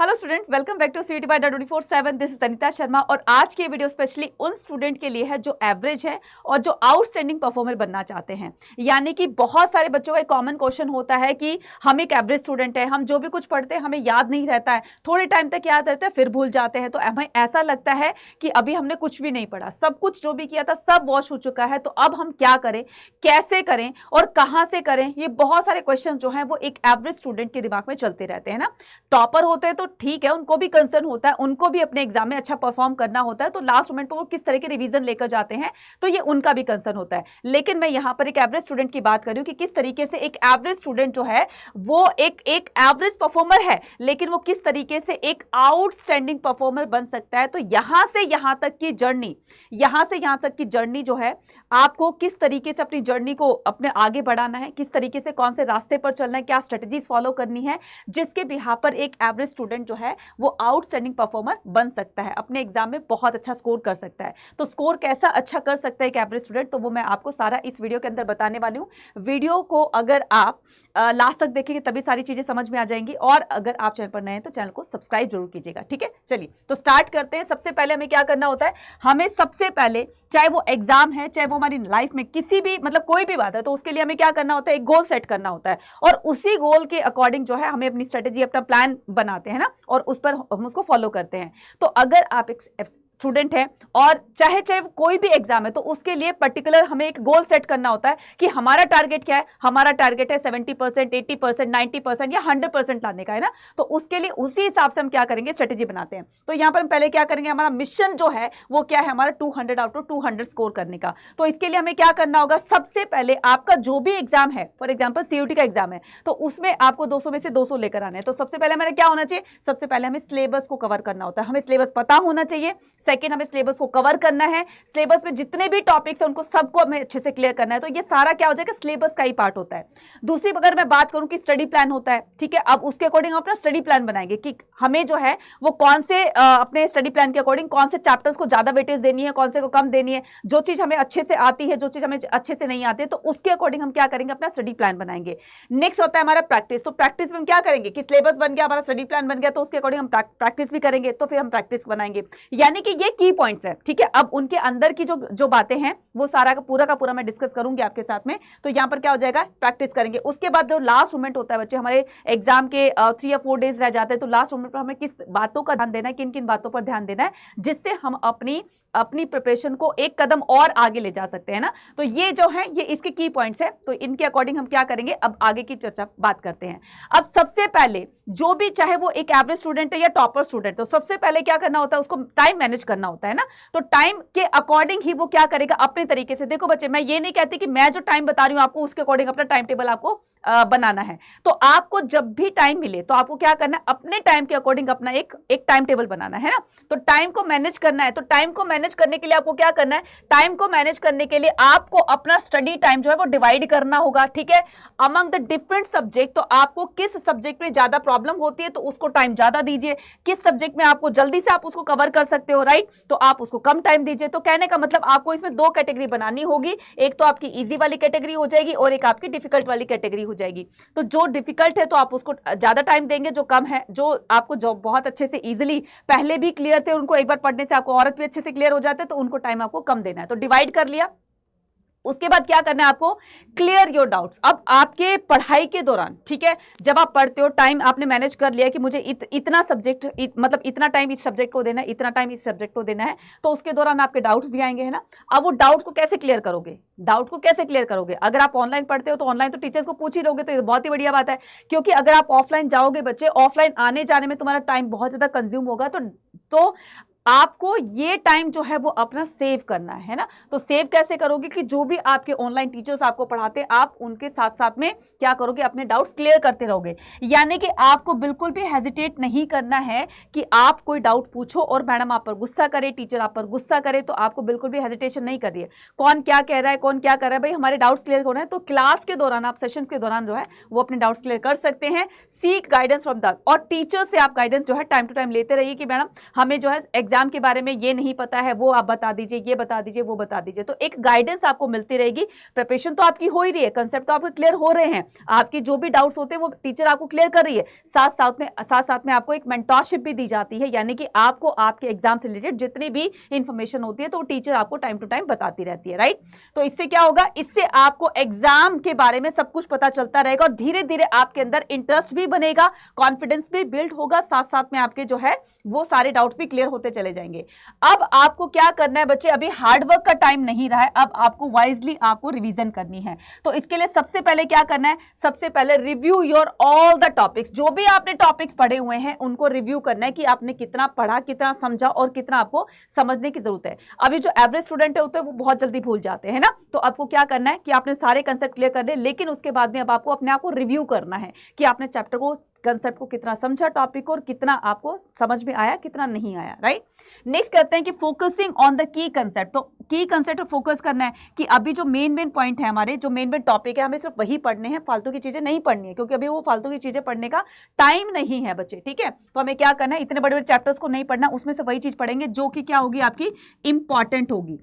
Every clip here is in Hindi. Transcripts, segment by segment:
Hello student, welcome back to CET by 24/7। This is Anita Sharma और आज की वीडियो स्पेशली उन स्टूडेंट के लिए है जो एवरेज है और जो आउटस्टैंडिंग परफॉर्मर बनना चाहते हैं। यानी कि बहुत सारे बच्चों का एक कॉमन क्वेश्चन होता है कि हम एक एवरेज स्टूडेंट है, हम जो भी कुछ पढ़ते हैं हमें याद नहीं रहता है, थोड़े टाइम तक याद रहता है फिर भूल जाते हैं। तो हमें ऐसा लगता है कि अभी हमने कुछ भी नहीं पढ़ा, सब कुछ जो भी किया था सब वॉश हो चुका है। तो अब हम क्या करें, कैसे करें और कहां से करें, ये बहुत सारे क्वेश्चन जो है वो एक एवरेज स्टूडेंट के दिमाग में चलते रहते हैं ना। टॉपर होते हैं तो ठीक है, उनको भी कंसर्न होता है, उनको भी अपने एग्जाम में अच्छा परफॉर्म करना होता है, तो लास्ट मोमेंट पर वो किस तरह के रिवीजन लेकर जाते हैं तो ये उनका भी कंसर्न होता है। लेकिन मैं यहां पर एक एवरेज स्टूडेंट की बात कर रही हूं कि किस तरीके से एक एवरेज स्टूडेंट जो है वो एक एवरेज परफॉर्मर है, लेकिन वो किस तरीके से एक आउटस्टैंडिंग परफॉर्मर बन सकता है। तो यहां से यहां तक की जर्नी जो है, आपको किस तरीके से अपनी जर्नी को अपने आगे बढ़ाना है, किस तरीके से कौन से रास्ते पर चलना है, क्या स्ट्रेटजीज फॉलो करनी है, जिसके बिहाफ पर एक एवरेज स्टूडेंट जो है वो आउटस्टैंडिंग परफॉर्मर बन सकता है, अपने एग्जाम में बहुत अच्छा स्कोर कर सकता है। तो स्कोर कैसा अच्छा कर सकता है एक एवरेज स्टूडेंट, तो वो मैं आपको सारा इस वीडियो के अंदर बताने वाली हूं। वीडियो को अगर आप लास्ट तक देखेंगे तभी सारी चीजें समझ में आ जाएंगी, और अगर आप चैनल पर नए हैं तो चैनल को सब्सक्राइब जरूर कीजिएगा। ठीक है, चलिए तो स्टार्ट करते हैं। सबसे पहले हमें क्या करना होता है, हमें सबसे पहले, चाहे वो एग्जाम है चाहे वो हमारी लाइफ में किसी भी मतलब कोई भी बात है, तो उसके लिए हमें क्या करना होता है, एक गोल सेट करना होता है, और उसी गोल के अकॉर्डिंग जो है हमें अपनी स्ट्रेटेजी, अपना प्लान बनाते हैं ना, और उस पर हम उसको फॉलो करते हैं। तो अगर आप एक स्टूडेंट हैं और चाहे कोई भी एग्जाम है, तो उसके लिए पर्टिकुलर हमें एक गोल सेट करना होता है कि हमारा टारगेट क्या है। हमारा टारगेट है 70%, 80%, 90% या 100% लाने का है ना। तो उसके लिए उसी हिसाब से हम क्या करेंगे, स्ट्रेटेजी बनाते हैं। तो यहां पर हम पहले क्या करेंगे, हमारा मिशन जो है वो क्या है, हमारा 200 आउट ऑफ 200 स्कोर करने का। तो इसके लिए हमें क्या करना होगा, सबसे पहले आपका जो भी एग्जाम है, फॉर एग्जाम्पल सीयूटी का एग्जाम है, तो उसमें आपको 200 में से 200 लेकर आने हैं। तो सबसे पहले हमें क्या होना चाहिए, सबसे पहले हमें सिलेबस को कवर करना होता है, हमें सिलेबस पता होना चाहिए। सेकंड, हमें सिलेबस को कवर करना है, सिलेबस में जितने भी टॉपिक्स हैं उनको सबको हमें अच्छे से क्लियर करना है। तो ये सारा क्या हो जाएगा, सिलेबस का ही पार्ट होता है। दूसरी अगर मैं बात करूं कि स्टडी प्लान होता है, ठीक है, अब उसके अकॉर्डिंग हम अपना स्टडी प्लान बनाएंगे कि हमें जो है वो कौन से अपने स्टडी प्लान के अकॉर्डिंग कौन से चैप्टर्स को ज्यादा वेटेज देनी है, कौन से को कम देनी है, जो चीज हमें अच्छे से आती है, जो चीज हमें अच्छे से नहीं आती है, तो उसके अकॉर्डिंग हम क्या करेंगे, अपना स्टडी प्लान बनाएंगे। नेक्स्ट होता है हमारा प्रैक्टिस। तो प्रैक्टिस में हम क्या करेंगे कि सिलेबस बन गया, हमारा स्टडी प्लान बन गया, तो उसके अकॉर्डिंग हम प्रैक्टिस भी करेंगे, तो फिर हम प्रैक्टिस बनाएंगे। यानी कि ये की पॉइंट्स है, ठीक है। अब उनके अंदर की जो बातें हैं वो सारा का पूरा मैं डिस्कस करूंगी आपके साथ में। तो यहां पर क्या हो जाएगा, प्रैक्टिस करेंगे। उसके बाद जो लास्ट मोमेंट होता है बच्चे, हमारे एग्जाम के 3 या 4 डेज रह जाते हैं, तो लास्ट मोमेंट पर हमें किस बातों का ध्यान देना है, किन किन बातों पर ध्यान देना है, जिससे हम अपनी प्रिपरेशन को एक कदम और आगे ले जा सकते हैं ना। तो ये जो है ये इसके की पॉइंट्स है, तो इनके अकॉर्डिंग हम क्या करेंगे, अब आगे की चर्चा बात करते हैं। अब सबसे पहले जो भी, चाहे वो एक एवरेज स्टूडेंट है या टॉपर स्टूडेंट, तो सबसे पहले क्या करना होता है, उसको टाइम मैनेज करना होता है ना। तो टाइम के अकॉर्डिंग ही वो क्या करेगा, अपने तरीके से। देखो बच्चे, मैं ये नहीं कहती कि मैं जो टाइम बता रही हूं आपको उसके अकॉर्डिंग अपना टाइम टेबल आपको बनाना है। तो आपको जब भी टाइम मिले तो आपको क्या करना है, अपने टाइम के अकॉर्डिंग अपना एक टाइम टेबल बनाना है ना। तो टाइम को मैनेज करना है, तो टाइम को मैनेज करने के लिए आपको क्या करना है, टाइम को मैनेज करने के लिए आपको अपना स्टडी टाइम जो है वो डिवाइड करना होगा, ठीक है, अमंग द डिफरेंट सब्जेक्ट। तो आपको किस सब्जेक्ट में ज्यादा प्रॉब्लम होती है तो उसको टाइम ज्यादा दीजिए, किस सब्जेक्ट में आपको जल्दी से आप उसको कवर कर सकते हो, राइट, तो आप उसको कम टाइम दीजिए। तो कहने का मतलब आपको इसमें 2 कैटेगरी बनानी होगी, एक तो आपकी इजी वाली कैटेगरी हो जाएगी और एक आपकी डिफिकल्ट वाली कैटेगरी हो जाएगी। तो जो डिफिकल्ट है तो आप उसको ज्यादा टाइम देंगे, जो कम है, जो आपको जो बहुत अच्छे से इजीली पहले भी क्लियर थे, उनको एक बार पढ़ने से आपको और भी अच्छे से क्लियर हो जाते हैं, तो उनको टाइम आपको कम देना है। तो डिवाइड कर लिया। उसके बाद क्या करना है आपको, क्लियर योर डाउट्स। अब आपके पढ़ाई के दौरान, ठीक है, जब आप पढ़ते हो, टाइम आपने मैनेज कर लिया कि मुझे इतना सब्जेक्ट मतलब इतना टाइम इस सब्जेक्ट को देना है, इतना टाइम इस सब्जेक्ट को देना है, तो उसके दौरान आपके डाउट्स भी आएंगे, है ना। अब वो डाउट को कैसे क्लियर करोगे, अगर आप ऑनलाइन पढ़ते हो तो ऑनलाइन तो टीचर्स को पूछ ही लोगे, तो ये बहुत ही बढ़िया बात है। क्योंकि अगर आप ऑफलाइन जाओगे बच्चे, ऑफलाइन आने जाने में तुम्हारा टाइम बहुत ज्यादा कंज्यूम होगा, तो आपको ये टाइम जो है वो अपना सेव करना है ना। तो सेव कैसे करोगे कि जो भी आपके ऑनलाइन टीचर्स आपको पढ़ाते हैं, आप उनके साथ साथ में क्या करोगे, अपने डाउट्स क्लियर करते रहोगे। यानी कि आपको बिल्कुल भी हेजिटेट नहीं करना है कि आप कोई डाउट पूछो और मैडम आप पर गुस्सा करे, टीचर आप पर गुस्सा करे, तो आपको बिल्कुल भी हेजिटेशन नहीं कर रही है। कौन क्या कह रहा है, कौन क्या कर रहा है, भाई हमारे डाउट्स क्लियर होना है। तो क्लास के दौरान, आप सेशंस के दौरान जो है वो अपने डाउट्स क्लियर कर सकते हैं। सीक गाइडेंस फ्रॉम द, और टीचर से आप गाइडेंस जो है टाइम टू टाइम लेते रहिए कि मैडम हमें जो है एग्जाम के बारे में ये नहीं पता है, वो आप बता दीजिए, ये बता दीजिए, वो बता दीजिए। तो एक गाइडेंस आपको मिलती रहेगी। प्रिपरेशन तो आपकी हो ही रही है, कंसेप्ट तो आपके क्लियर हो रहे हैं, आपकी जो भी डाउट्स होते हैं वो टीचर आपको क्लियर कर रही है। साथ साथ में आपको एक मेंटरशिप भी दी जाती है, यानी कि आपको आपके एग्जाम से रिलेटेड जितनी भी इंफॉर्मेशन होती है तो टीचर आपको टाइम टू टाइम बताती रहती है, राइट। तो इससे क्या होगा, इससे आपको एग्जाम के बारे में सब कुछ पता चलता रहेगा और धीरे धीरे आपके अंदर इंटरेस्ट भी बनेगा, कॉन्फिडेंस भी बिल्ड होगा, साथ साथ में आपके जो है वो सारे डाउट्स भी क्लियर होते चले जाएंगे। अब आपको क्या करना है बच्चे, अभी हार्डवर्क का टाइम नहीं रहा है, अब आपको वाइजली आपको रिवीजन करनी है। तो इसके लिए सबसे पहले क्या करना है, सबसे पहले review your all the topics, जो भी आपने टॉपिक्स पढ़े हुए हैं उनको रिव्यू करना है कि आपने कितना पढ़ा, कितना समझा और कितना आपको समझने की जरूरत है। अभी जो एवरेज स्टूडेंट होते हैं वो बहुत जल्दी भूल जाते हैं ना, तो आपको क्या करना है कि आपने सारे कंसेप्ट क्लियर कर लिए, लेकिन उसके बाद में अब आपको अपने आप को रिव्यू करना है कि आपने चैप्टर को, कंसेप्ट को कितना समझा, टॉपिक को, और कितना आपको समझ में आया, कितना नहीं आया, राइट। नेक्स्ट करते हैं कि focusing on the key concept. तो की कंसेप्ट पर फोकस करना है कि अभी जो मेन पॉइंट है, हमारे जो मेन टॉपिक है, हमें सिर्फ वही पढ़ने हैं, फालतू की चीजें नहीं पढ़नी है, क्योंकि अभी वो फालतू की चीजें पढ़ने का टाइम नहीं है बच्चे, ठीक है। तो हमें क्या करना है, इतने बड़े बड़े चैप्टर्स को नहीं पढ़ना, उसमें से वही चीज पढ़ेंगे जो कि क्या होगी, आपकी इंपॉर्टेंट होगी।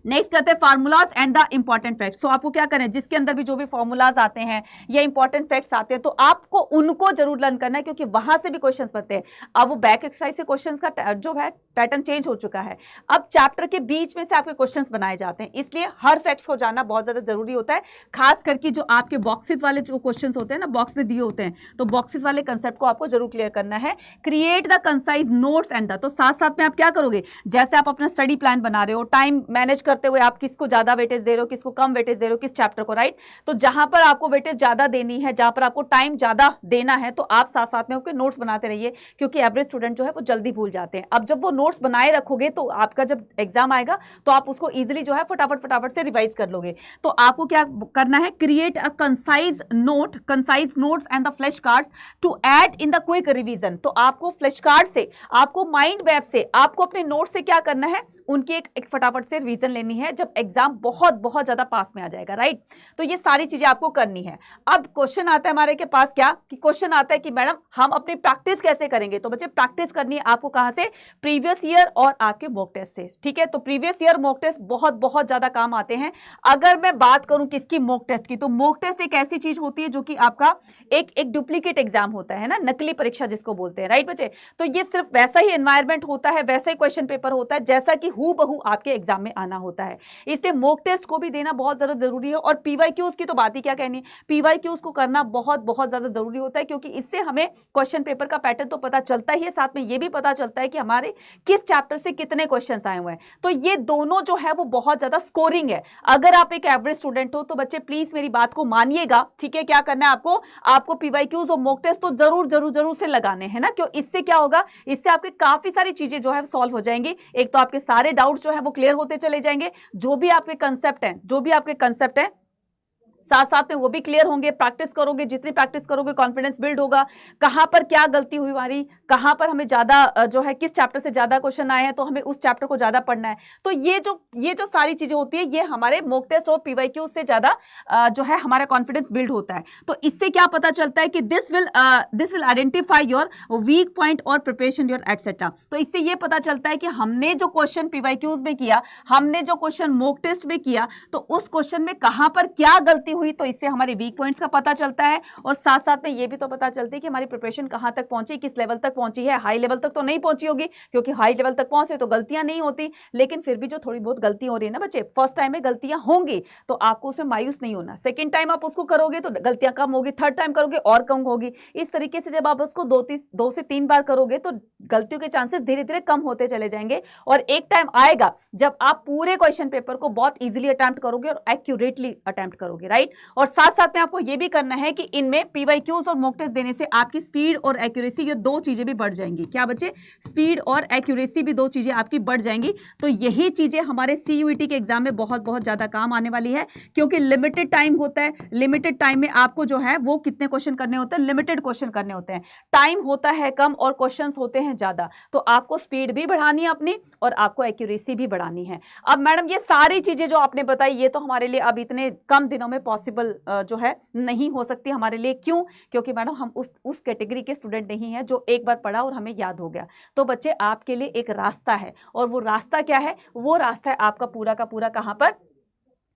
नेक्स्ट करते हैं formulas and the important facts. तो आपको क्या करना है, जिसके अंदर भी जो भी फॉर्मूलाज आते हैं या इंपॉर्टेंट फैक्ट्स आते हैं तो आपको उनको जरूर लर्न करना है, क्योंकि वहां से भी क्वेश्चंस बनते हैं। अब वो बैक एक्सरसाइज से क्वेश्चंस का जो है पैटर्न चेंज हो चुका है, अब चैप्टर के बीच में से आपके क्वेश्चंस बनाए जाते हैं, इसलिए हर फैक्ट्स को जानना बहुत ज्यादा जरूरी होता है। खास करके जो आपके बॉक्सेस वाले जो क्वेश्चंस होते हैं ना, बॉक्स में दिए होते हैं, तो बॉक्सेस वाले कंसेप्ट को आपको जरूर क्लियर करना है। Create the concise notes and the, तो साथ साथ में आप क्या करोगे, जैसे आप अपना स्टडी प्लान बना रहे हो, टाइम मैनेज करते हुए आप किसको ज्यादा वेटेज दे रहे हो, किसको कम वेटेज दे रहे हो, किस चैप्टर को, राइट। तो जहां पर आपको वेटेज ज्यादा देनी है, जहां पर आपको टाइम ज्यादा देना है, तो आप साथ साथ में आपके नोट्स बनाते रहिए, क्योंकि एवरेज स्टूडेंट जो है वो जल्दी भूल जाते हैं। अब जब वो नोट्स बनाए रखोगे तो आपका जब एग्जाम आएगा तो आप उसको इजीली जो है फटाफट से रिवाइज कर लोगे। तो आपको क्या करना है, create a concise notes and the flash cards to add in the quick revision. तो आपको फ्लैश कार्ड से, आपको माइंड मैप से, आपको अपने नोट से क्या करना है, उनकी एक फटाफट से रिवीजन लेनी है जब एग्जाम बहुत ज्यादा पास में आ जाएगा, राइट। तो ये सारी चीजें आपको करनी है। अब क्वेश्चन आता है हमारे के पास, क्या कि क्वेश्चन आता है कि मैडम हम अपनी प्रैक्टिस कैसे करेंगे। तो बच्चे प्रैक्टिस करनी है आपको कहां से, प्रीवियस ईयर और आपके मॉक टेस्ट से, ठीक है। तो प्रीवियस ईयर मॉक टेस्ट बहुत ज्यादा काम आते हैं। अगर मैं बात करूं किसकी, मॉक टेस्ट की, तो मॉक टेस्ट एक ऐसी चीज होती है जो कि आपका एक डुप्लीकेट एग्जाम होता है ना, नकली परीक्षा जिसको बोलते हैं, राइट बच्चे। तो ये सिर्फ वैसा ही एनवायरमेंट होता है, वैसा ही क्वेश्चन पेपर होता है जैसा कि हूबहू आपके एग्जाम में आना होता है। इसलिए मॉक टेस्ट को भी देना बहुत ज्यादा जरूरी है। और पीवाईक्यूज की तो बात ही क्या कहनी, पीवाईक्यूज को करना बहुत ज्यादा जरूरी होता है, क्योंकि इससे हमें क्वेश्चन पेपर का पैटर्न तो पता चलता ही है, साथ में ये भी पता चलता है कि हमारे किस चैप्टर से कितने क्वेश्चंस आए हुए हैं। तो ये दोनों जो है वो बहुत ज्यादा स्कोरिंग है। अगर आप एक एवरेज स्टूडेंट हो तो बच्चे प्लीज मेरी बात को मानिएगा, ठीक है। क्या करना है आपको पीवाईक्यूज और मॉक टेस्ट तो जरूर से लगाने हैं ना, क्यों, इससे क्या होगा, इससे आपके काफी सारी चीजें जो है सॉल्व हो जाएंगी। एक तो आपके सारे डाउट्स जो है वो क्लियर होते चले जाएंगे, जो भी आपके कंसेप्ट हैं साथ साथ में वो भी क्लियर होंगे। प्रैक्टिस करोगे, जितनी प्रैक्टिस करोगे कॉन्फिडेंस बिल्ड होगा। कहां पर क्या गलती हुई हमारी, कहां पर हमें ज्यादा जो है, किस चैप्टर से ज्यादा क्वेश्चन आए हैं तो हमें उस चैप्टर को ज्यादा पढ़ना है। तो ये जो सारी चीजें होती है, ये हमारे मॉक टेस्ट और पीवाईक्यू से ज्यादा जो है हमारा कॉन्फिडेंस बिल्ड होता है। तो इससे क्या पता चलता है कि this will identify your weak point और प्रिपरेशन योर एटसेट्रा। तो इससे ये पता चलता है कि हमने जो क्वेश्चन पीवाईक्यूज में किया, हमने जो क्वेश्चन मॉक टेस्ट में किया, तो उस क्वेश्चन में कहां पर क्या गलती हुई, तो इससे हमारे वीक पॉइंट्स का पता चलता है। और साथ साथ में ये भी तो पता चलता है कि हमारी प्रिपरेशन कहां तक पहुंची, किस लेवल तक पहुंची है। हाई लेवल तक तो नहीं पहुंची होगी, क्योंकि हाई लेवल तक पहुंचे तो गलतियां नहीं होती, लेकिन फिर भी जो थोड़ी बहुत गलती हो रही है ना बच्चे, फर्स्ट टाइम में गलतियां होंगी तो आपको उसमें मायूस नहीं होना। सेकेंड टाइम आप उसको करोगे तो गलतियां कम होगी, थर्ड टाइम करोगे और कम होगी। इस तरीके से जब आप उसको 2 से 3 बार करोगे तो गलतियों के चांसेस धीरे धीरे कम होते चले जाएंगे। और एक टाइम आएगा जब आप पूरे क्वेश्चन पेपर को बहुत इजीली अटेम्प्ट करोगे और एक्यूरेटली अटेम्प्ट करोगे, राइट। और साथ साथ में आपको यह भी करना है कि इनमें पीवाईक्यूज और मॉक टेस्ट देने से आपकी स्पीड और एक्यूरेसी, ये 2 चीजें भी बढ़ जाएंगी। क्या बच्चे, स्पीड और एक्यूरेसी भी 2 चीजें आपकी बढ़ जाएंगी। तो यही चीजें हमारे सीयूईटी के एग्जाम में बहुत ज्यादा काम आने वाली है, क्योंकि लिमिटेड टाइम होता है। लिमिटेड टाइम में आपको जो है वो कितने क्वेश्चन करने होते हैं, लिमिटेड क्वेश्चन करने होते हैं। टाइम होता है कम और क्वेश्चंस होते हैं ज्यादा, तो आपको स्पीड भी बढ़ानी है अपनी और आपको एक्यूरेसी भी बढ़ानी है। अब मैडम ये सारी चीजें जो आपने बताई, ये तो हमारे लिए अब इतने कम दिनों में पॉसिबल जो है नहीं हो सकती हमारे लिए। क्यों? क्योंकि मैडम हम उस कैटेगरी के स्टूडेंट नहीं हैं जो एक बार पढ़ा और हमें याद हो गया। तो बच्चे आपके लिए एक रास्ता है, और वो रास्ता क्या है? वो रास्ता है आपका पूरा का पूरा कहां पर?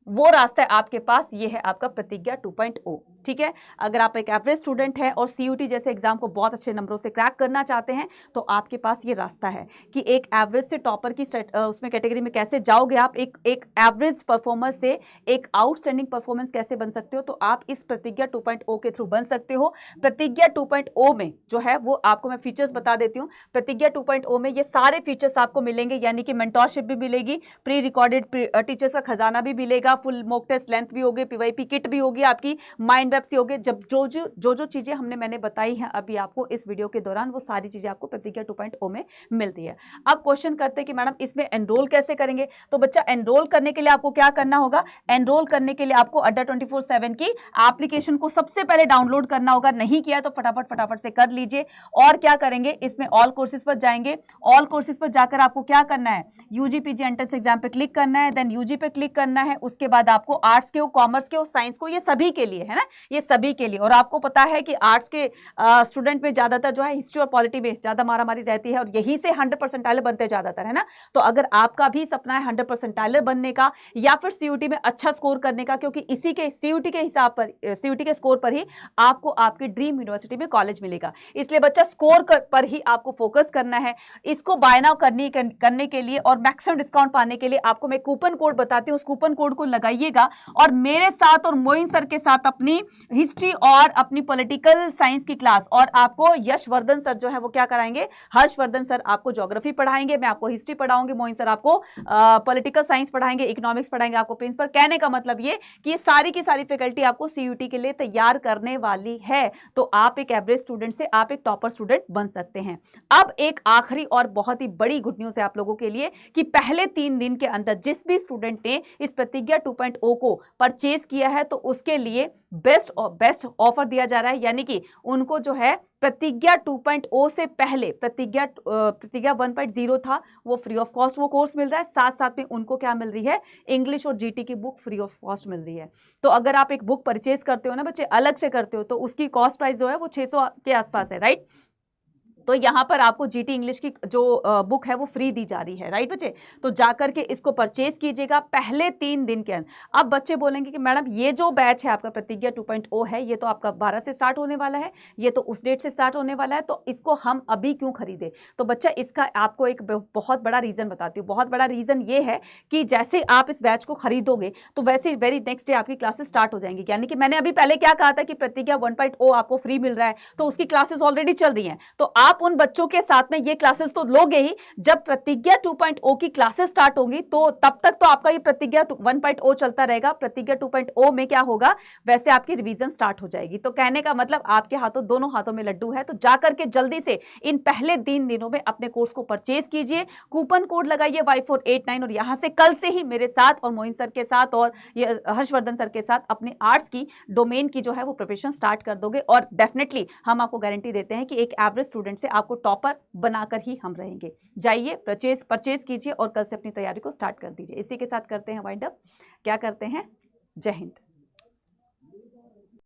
वो रास्ता है आपके पास, ये है आपका प्रतिज्ञा 2.0। ठीक है, अगर आप एक एवरेज स्टूडेंट है और सीयूटी जैसे एग्जाम को बहुत अच्छे नंबरों से क्रैक करना चाहते हैं तो आपके पास ये रास्ता है कि एक एवरेज से टॉपर की उसमें कैटेगरी में कैसे जाओगे आप, एक एवरेज परफॉर्मर से एक आउटस्टैंडिंग परफॉर्मेंस कैसे बन सकते हो, तो आप इस प्रतिज्ञा 2.0 के थ्रू बन सकते हो। प्रतिज्ञा 2.0 में जो है वो आपको मैं फीचर्स बता देती हूँ। प्रतिज्ञा 2.0 में ये सारे फीचर्स आपको मिलेंगे, यानी कि मेंटोरशिप भी मिलेगी, प्री रिकॉर्डेड टीचर्स का खजाना भी मिलेगा, फुल मॉक टेस्ट लेंथ भी होगी, पीवाईपी किट भी होगी, आपकी माइंड मैप्स भी होगी। जब जो चीजें मैंने बताई हैं अभी आपको इस वीडियो के दौरान, वो सारी चीजें आपको प्रतिज्ञा 2.0 में मिल रही है। अब क्वेश्चन करते हैं कि मैडम इसमें एनरोल कैसे करेंगे? तो बच्चा एनरोल करने के लिए आपको क्या करना होगा? एनरोल करने के लिए आपको अड्डा 24/7 की एप्लीकेशन को सबसे पहले डाउनलोड करना होगा। नहीं किया तो फटाफट से कर लीजिए। और क्या करेंगे, इसमें ऑल कोर्सेज पर जाएंगे। ऑल कोर्सेज पर जाकर आपको क्या करना है? यूजी पीजी एंट्रेंस एग्जाम पे क्लिक करना है, देन यूजी पे क्लिक करना है। उसके बाद आपको आर्ट्स के हो, कॉमर्स के हो, साइंस को, ये सभी के लिए है ना, ये सभी के लिए। और आपको पता है कि आर्ट्स के स्टूडेंट में ज्यादातर जो है हिस्ट्री और पॉलिटी में ज्यादा मारामारी रहती है और यहीं से 100 परसेंटाइलर बनते ज्यादातर है ना। तो अगर आपका भी सपना है 100 परसेंटाइलर बनने का या फिर सीयूटी में अच्छा स्कोर करने का, क्योंकि इसी के सीयूटी के हिसाब पर, सीयूटी के स्कोर पर ही आपको आपकी ड्रीम यूनिवर्सिटी में कॉलेज मिलेगा। इसलिए बच्चा स्कोर पर ही आपको फोकस करना है। इसको बाय नाउ करने के लिए और मैक्सिमम डिस्काउंट पाने के लिए आपको मैं कूपन कोड बताती हूँ। उस कूपन कोड को लगाइएगा और मेरे साथ और मोइन सर के साथ अपनी हिस्ट्री और अपनी पॉलिटिकल साइंस की क्लास, और आपको यशवर्धन सर जो है वो क्या कराएंगे? हर्षवर्धन सर आपको ज्योग्राफी पढ़ाएंगे, मैं आपको हिस्ट्री पढ़ाऊंगी, मोइन सर आपको पॉलिटिकल साइंस पढ़ाएंगे, इकोनॉमिक्स पढ़ाएंगे, आपको प्रिंसिपल। कहने का मतलब ये कि ये सारी की सारी फैकल्टी आपको सीयूटी के लिए तैयार करने वाली है। तो आप एक एवरेज स्टूडेंट से आप एक टॉपर स्टूडेंट बन सकते हैं। अब एक आखिरी और बहुत ही बड़ी गुड न्यूज है आप लोगों के लिए कि पहले 3 दिन के अंदर जिस भी स्टूडेंट ने इस प्रतिज्ञा 2.0 को परचेज किया है तो उसके लिए बेस्ट ऑफर दिया जा रहा है। यानी कि उनको जो है प्रतिज्ञा 2.0 से पहले प्रतिज्ञा 1.0 था, वो फ्री ऑफ कॉस्ट वो कोर्स मिल रहा है। साथ साथ में उनको क्या मिल रही है? इंग्लिश और जीटी की बुक फ्री ऑफ कॉस्ट मिल रही है। तो अगर आप एक बुक परचेज करते हो ना बच्चे, अलग से करते हो, तो उसकी कॉस्ट प्राइस जो है वो 600 के आसपास है, राइट। तो यहां पर आपको जीटी इंग्लिश की जो बुक है वो फ्री दी जा रही है, राइट बच्चे। तो जाकर के इसको परचेज कीजिएगा पहले 3 दिन के अंदर। अब बच्चे बोलेंगे कि मैडम ये जो बैच है आपका प्रतिज्ञा 2.0 है, ये तो आपका 12 से स्टार्ट होने वाला है, ये तो उस डेट से स्टार्ट होने वाला है, तो इसको हम अभी क्यों खरीदे? तो बच्चा इसका आपको एक बहुत बड़ा रीजन बताती हूँ। बहुत बड़ा रीजन ये है कि जैसे आप इस बैच को खरीदोगे तो वैसे वेरी नेक्स्ट डे आपकी क्लासेस स्टार्ट हो जाएंगी। यानी कि मैंने अभी पहले क्या कहा था कि प्रतिज्ञा 1.0 आपको फ्री मिल रहा है, तो उसकी क्लासेस ऑलरेडी चल रही हैं। तो आप उन बच्चों के साथ में ये क्लासेस तो लोगे ही। जब प्रतिज्ञा 2.0 की क्लासेस स्टार्ट होंगी तो तब तक तो आपका ये प्रतिज्ञा 1.0 चलता रहेगा। प्रतिज्ञा 2.0 में क्या होगा? वैसे आपकी रिवीजन स्टार्ट हो जाएगी। तो कहने का मतलब आपके हाथों, दोनों हाथों में लड्डू है। तो जाकर के जल्दी से इन पहले 3 दिनों में अपने कोर्स को परचेज कीजिए, कूपन कोड लगाइए Y489, और यहां से कल से ही मेरे साथ और मोइन सर के साथ और हर्षवर्धन सर के साथ अपने आर्ट्स की डोमेन की जो है वो प्रिपरेशन स्टार्ट कर दोगे। और डेफिनेटली हम आपको गारंटी देते हैं कि एक एवरेज स्टूडेंट से आपको टॉपर बनाकर ही हम रहेंगे। जाइए परचेज कीजिए और कल से अपनी तैयारी को स्टार्ट कर दीजिए। इसी के साथ करते हैं वाइंड अप। क्या करते हैं? जय हिंद।